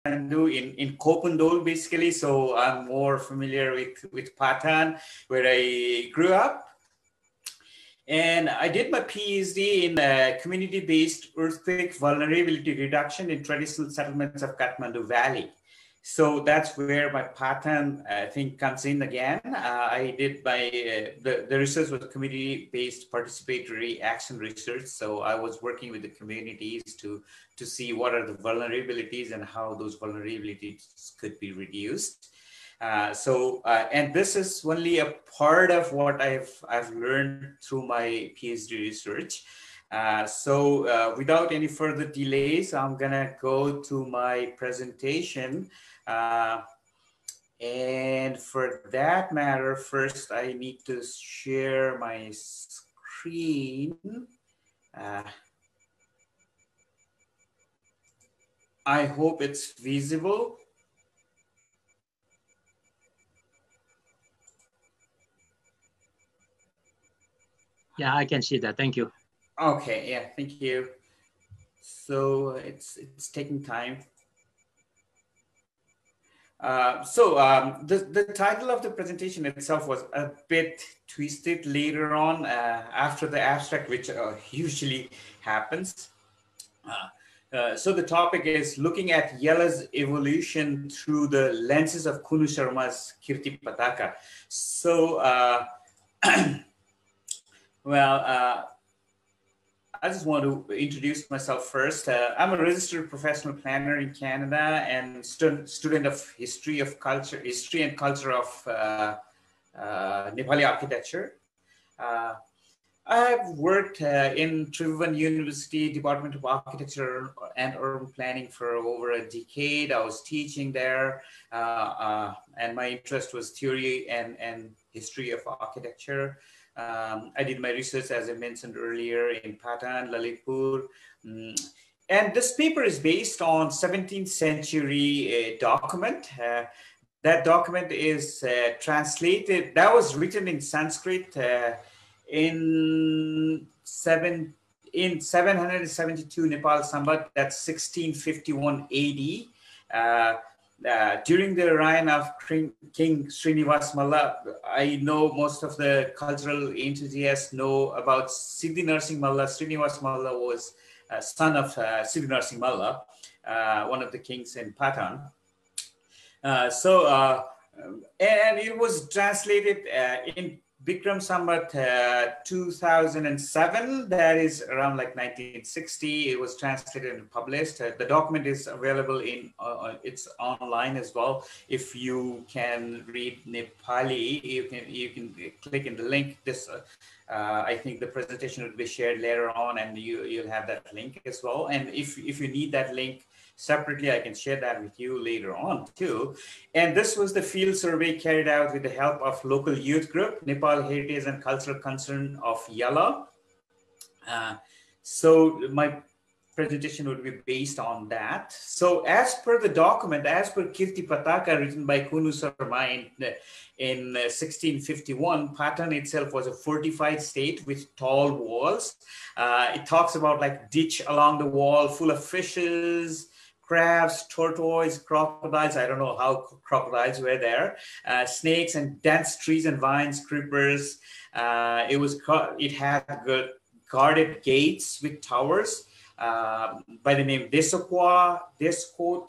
Kathmandu in Kopandol, basically. So I'm more familiar with Patan, where I grew up. And I did my PhD in community-based earthquake vulnerability reduction in traditional settlements of Kathmandu Valley. So that's where my Patan thing comes in again. I did my, the research was community-based participatory action research. So I was working with the communities to see what are the vulnerabilities and how those vulnerabilities could be reduced. And this is only a part of what I've learned through my PhD research. Without any further delays, I'm gonna go to my presentation. And for that matter, first I need to share my screen. I hope it's visible. Yeah, I can see that. Thank you. Okay, yeah, thank you. So it's taking time. The title of the presentation itself was a bit twisted later on after the abstract, which usually happens. So the topic is looking at Yala's evolution through the lenses of Kunu Sharma's Kirtipataka. So, I just want to introduce myself first. I'm a registered professional planner in Canada and student of history and culture of Nepali architecture. I've worked in Tribhuvan University Department of Architecture and Urban Planning for over a decade. I was teaching there, and my interest was theory and history of architecture. I did my research, as I mentioned earlier, in Patan, Lalitpur. And this paper is based on 17th century document. That document is translated, that was written in Sanskrit in 772 Nepal Sambat, that's 1651 AD. During the reign of King Srinivas Malla, I know most of the cultural enthusiasts know about Siddhi Narsingh Malla. Srinivas Malla was a son of Siddhi Narsingh Malla, one of the kings in Patan. And it was translated in Bikram Sambat 2007, that is around like 1960. It was translated and published. The document is available it's online as well. If you can read Nepali, you can click in the link. This I think the presentation will be shared later on, and you'll have that link as well. And if you need that link separately, I can share that with you later on too. And this was the field survey carried out with the help of local youth group, Nepal Heritage and Cultural Concern of Yala. So my presentation would be based on that. So as per the document, as per Kirtipataka written by Kunu Sharma in 1651, Patan itself was a fortified state with tall walls. It talks about like ditch along the wall full of fishes, crabs, tortoise, crocodiles. I don't know how crocodiles were there. Snakes and dense trees and vines, creepers. It had good guarded gates with towers by the name Descot,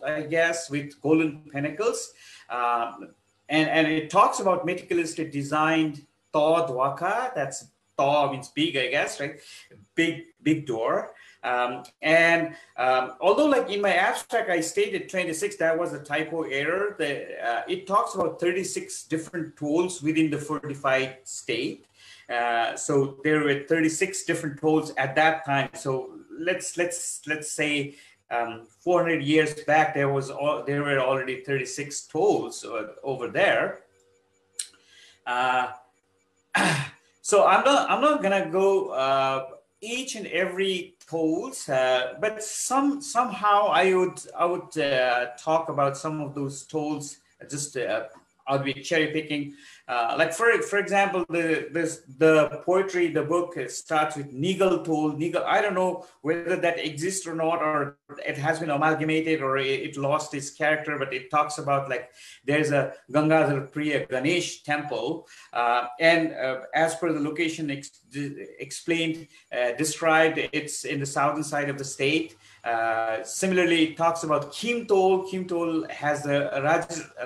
I guess, with golden pinnacles. And it talks about meticulously designed Taw Dwaka. That's Taw means big, I guess, right? Big door. Although like in my abstract, I stated 26, that was a typo error. It talks about 36 different tolls within the fortified state. So there were 36 different tolls at that time. So let's say 400 years back, there were already 36 tolls over there. So I'm not gonna go each and every tolls, but somehow I would talk about some of those tolls just I'll be cherry picking. Like for example, the poetry, the book starts with Nigal toll. Nigal, I don't know whether that exists or not, or it has been amalgamated, or it lost its character. But it talks about like there's a Gangadhar Priya Ganesh temple, and as per the location explained, described, it's in the southern side of the state. Similarly, it talks about Kimtol. Kimtol has the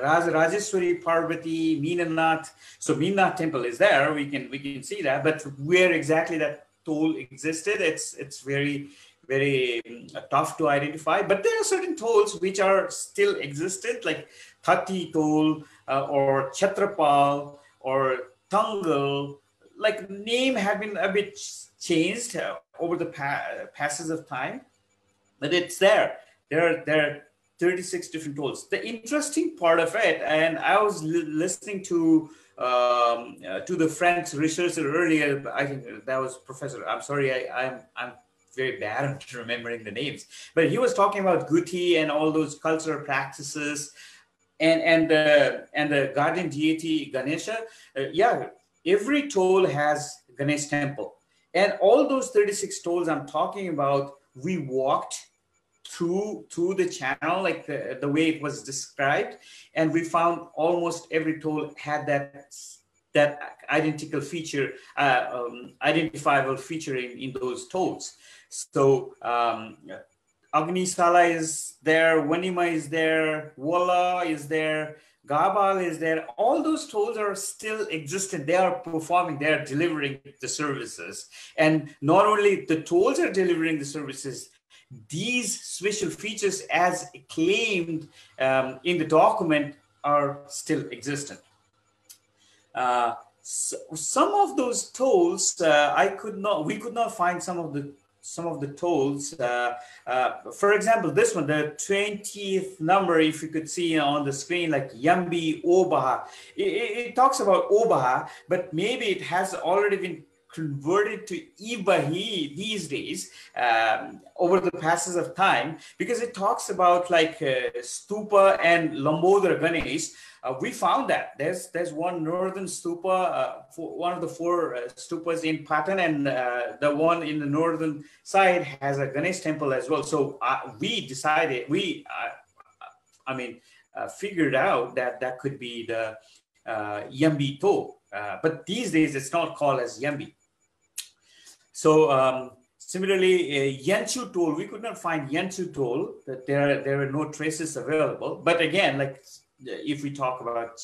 Rajeshwari Parvati Meenanath. So Meenanath temple is there. We can see that, but where exactly that toll existed, it's very tough to identify. But there are certain tolls which are still existent, like Thati toll or Chhatrapal or Tangal. Like name have been a bit changed over the passes of time. But it's there. There are 36 different tolls. The interesting part of it, and I was listening to the French researcher earlier. I think that was Professor. I'm sorry, I'm very bad at remembering the names. But he was talking about Guti and all those cultural practices, and the guardian deity Ganesha. Yeah, every toll has Ganesh temple, and all those 36 tolls I'm talking about, we walked through the channel, like the way it was described, and we found almost every toll had that identical feature, identifiable feature in those tolls. So Agnisala is there, Wanima is there, Wala is there, Gabal is there. All those tolls are still existent. They are performing, they are delivering the services. And not only the tolls are delivering the services, these special features as claimed in the document are still existent. So some of those tolls we could not find some of the tolls. For example, this one, the 20th number, if you could see on the screen, like Yambi Obaha, it talks about Obaha, but maybe it has already been converted to Ibahi these days over the passes of time, because it talks about like stupa and Lambodar Ganesh. We found that there's one northern stupa, one of the four stupas in Patan, and the one in the northern side has a Ganesh temple as well. So we decided, figured out that could be the Yambi To, but these days it's not called as Yambi. So similarly, Yanchu toll, we could not find Yanchu toll, that there were no traces available. But again, like if we talk about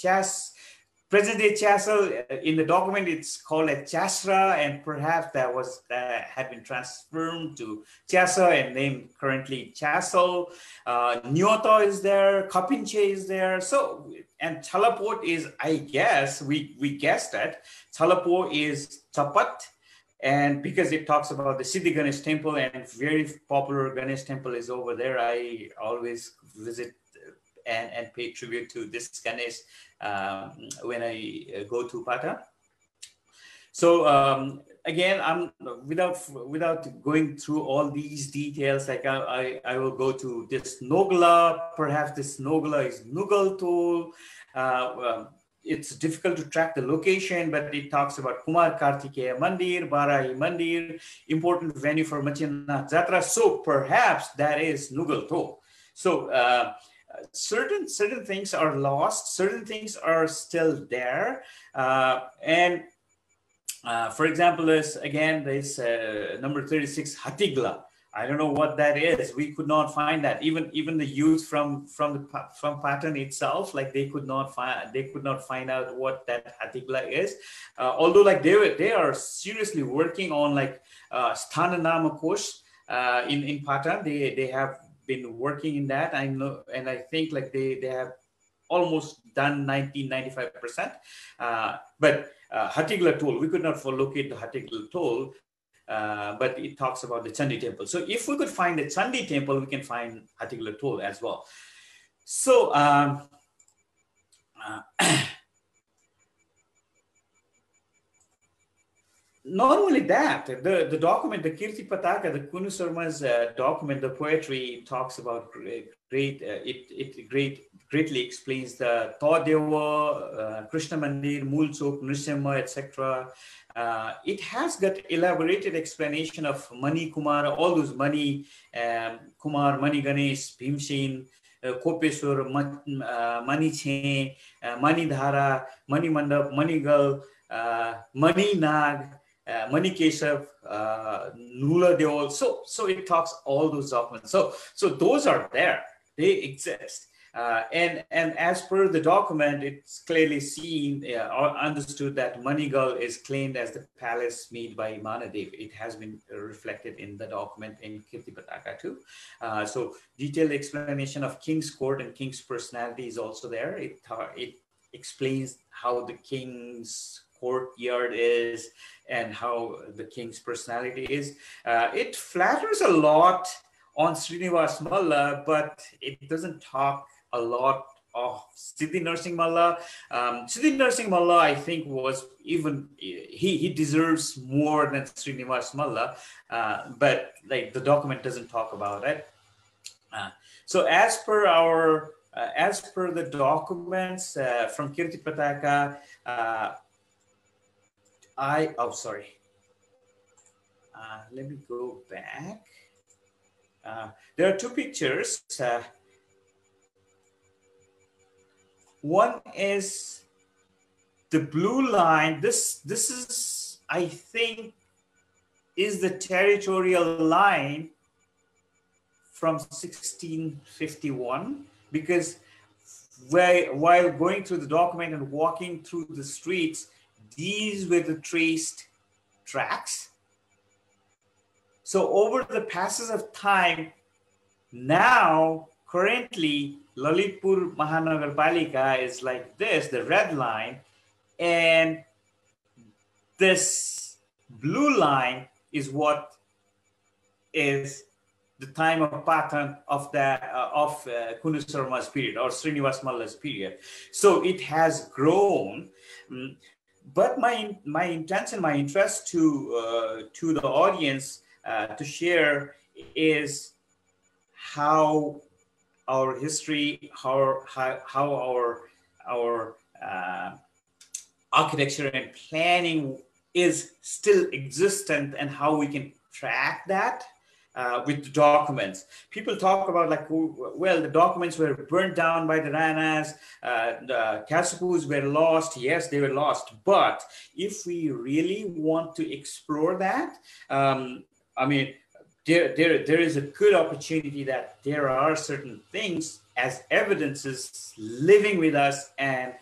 present-day Chasel, in the document it's called a Chasra, and perhaps that had been transformed to Chasa and named currently Chasel. Nyoto is there, Kapinche is there. So, and Chalapot is, I guess, we guessed that Chalapo is Chapat. And because it talks about the Siddhi Ganesh temple, and very popular Ganesh temple is over there, I always visit and pay tribute to this Ganesh when I go to Pata. So again, I'm without going through all these details, like I will go to this Nogla. Perhaps this Nogla is Nugal tool. It's difficult to track the location, but it talks about Kumar Kartikeya Mandir, Barahi Mandir, important venue for Machinath Jatra. So perhaps that is Nugal tool. So certain things are lost, certain things are still there, and for example, there's number 36 Hatigla. I don't know what that is. We could not find that. Even the youth from Patan itself, like they could not find out what that Hatigla is. Although like they are seriously working on like Sthananama Kosh in Patan. They have been working in that. I know, and I think like they have almost done 95%. But Hatigla toll, we could not locate the Hatigla toll. But it talks about the Chandi temple. So if we could find the Chandi temple, we can find Hatigla toll as well. So not only that, the document, the Kirtipataka, the Kunu Sharma's document, the poetry talks about great greatly explains the Todeva, Krishna Mandir, Mulchok, Nrsimha, etc. It has got elaborated explanation of Mani Kumar, all those Mani Kumar, Mani Ganesh, Bhimsen, Kopeswar, Mani Che, Mani Dhara, Mani Mandap, Mani Gal, Mani Nag, Mani Keshav, Nula Deol. So it talks all those documents. So those are there. They exist. And as per the document, it's clearly seen or understood that Manigal is claimed as the palace made by Manadev. It has been reflected in the document in Kirtipataka too. So detailed explanation of king's court and king's personality is also there. It explains how the king's courtyard is and how the king's personality is. It flatters a lot on Srinivas Malla, but it doesn't talk a lot of Siddhi Narsingh Malla. Siddhi Narsingh Malla, I think, was even, he deserves more than Srinivas Malla, but like the document doesn't talk about it. So as per the documents from Kirtipataka, let me go back. There are two pictures. One is the blue line. This is, I think, is the territorial line from 1651, because while going through the document and walking through the streets, these were the traced tracks. So over the passage of time, now currently Lalitpur Mahanagarpalika is like this, the red line, and this blue line is what is the time of Patan of Kunu Sharma's period or Srinivas Malla's period. So it has grown. But my intention, my interest to the audience to share is how our history, how our architecture and planning is still existent, and how we can track that with the documents. People talk about like, well, the documents were burnt down by the Ranas, the Kasapus were lost. Yes, they were lost. But if we really want to explore that, I mean, there is a good opportunity that there are certain things as evidences living with us, and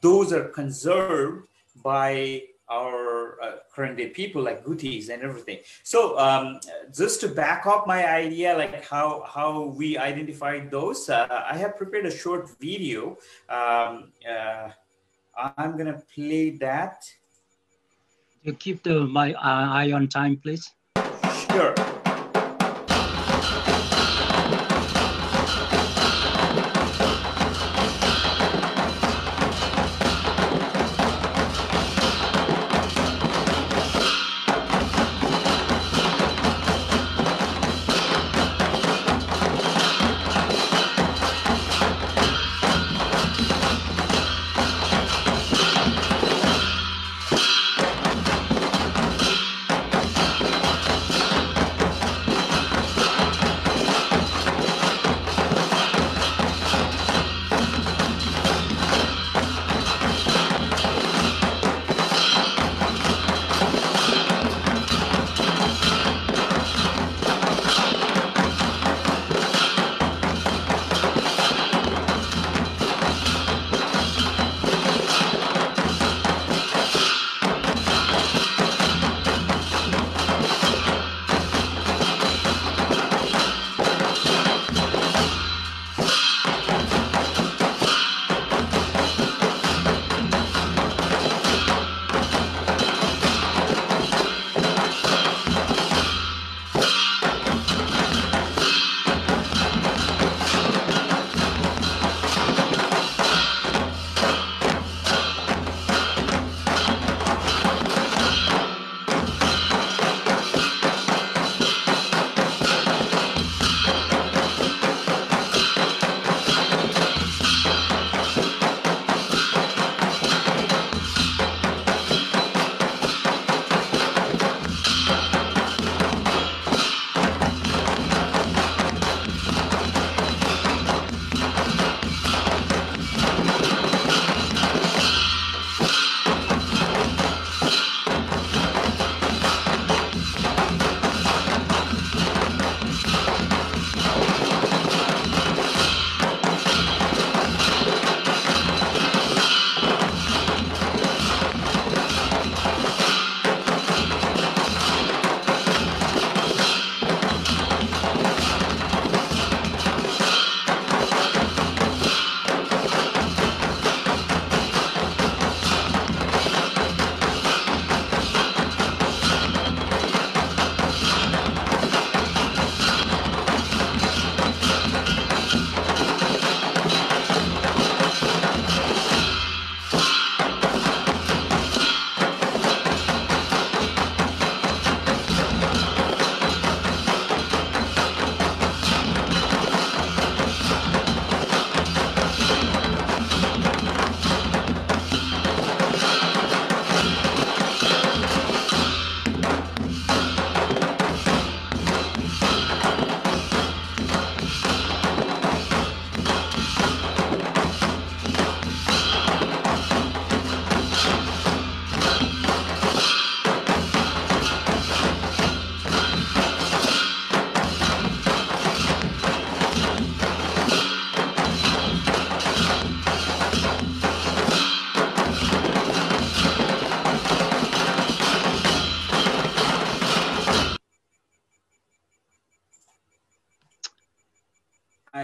those are conserved by our current day people like Gutis and everything. So just to back up my idea, like how we identified those, I have prepared a short video. I'm gonna play that. You keep my eye on time, please. Sure.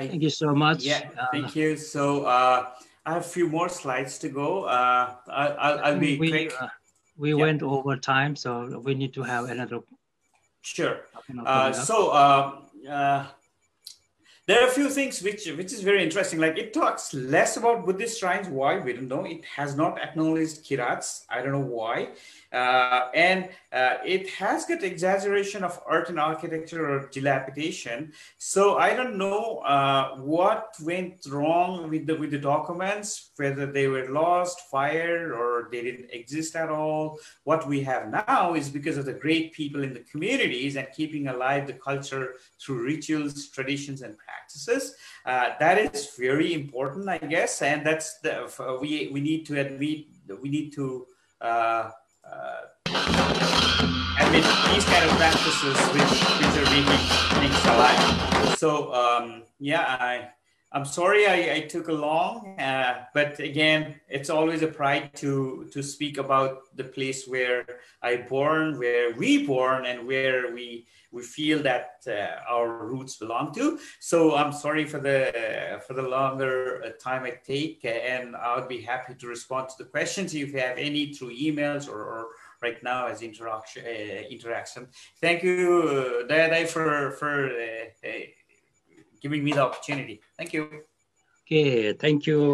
Thank you so much. Yeah, thank you. So I have a few more slides to go. I'll be quick. We went over time, so we need to have another. Sure. Coming up. There are a few things which is very interesting. Like it talks less about Buddhist shrines. Why? We don't know. It has not acknowledged kirats. I don't know why. And it has got exaggeration of art and architecture or dilapidation. So I don't know what went wrong with the documents, whether they were lost, fired, or they didn't exist at all. What we have now is because of the great people in the communities and keeping alive the culture through rituals, traditions, and practices. That is very important, I guess, and that's we need to admit, we need to admit these kind of practices which are making things alive. So yeah, I'm sorry I took a long, but again, it's always a pride to speak about the place where I born, where we born, and where we feel that our roots belong to. So I'm sorry for the longer time I take, and I would be happy to respond to the questions if you have any through emails or right now as interaction. Thank you, Dayadai, for giving me the opportunity. Thank you. Okay, thank you.